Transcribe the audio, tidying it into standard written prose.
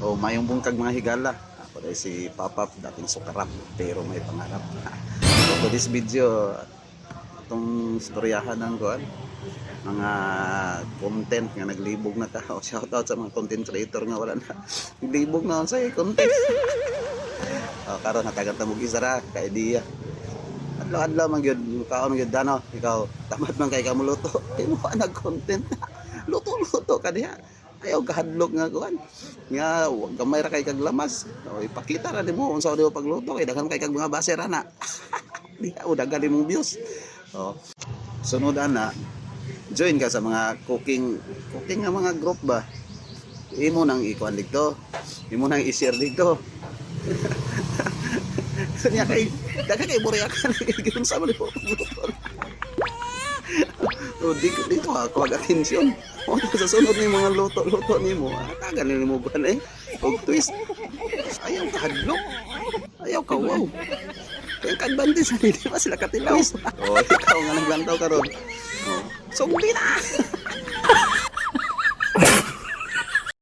O mayong bungkag mga higala. Ako dahil si Papap, dating sukarap, pero may pangarap. So for this video, itong storyahan ng kuan, mga content nga naglibog na ka. O shoutout sa mga content creator nga wala na. Naglibog na sa content. O karon natagan ta mo gisara ka idea. Adlaw-adlaw man gyud kaon gyud dano, ikaw tamad man kay ka muluto. Imo nag content. Luto-luto ka diha. Ayaw kahadlok nga kuan. Nga gamay ra kay kag lamas. O ipakita ra nimo unsa di mo pagluto kay daghan kay kag mga baser ana. Di o daghan imong views. O sunod ana, join ka sa mga cooking nga mga group ba. Imo nang ikuan dito. Imo nang i-share dito. Kanya kay daghan kay burya ka gyud sa mo pagluto. O dito akoag-atensyon. O sa sunod ni mga luto-luto nimo, tagan ni mo ban og twist. Ayaw kahadlok. Ayaw ka wow. Kaya kadbantis di ba sila katilaw. O ikaw nga naglantaw karon. O sugdi na.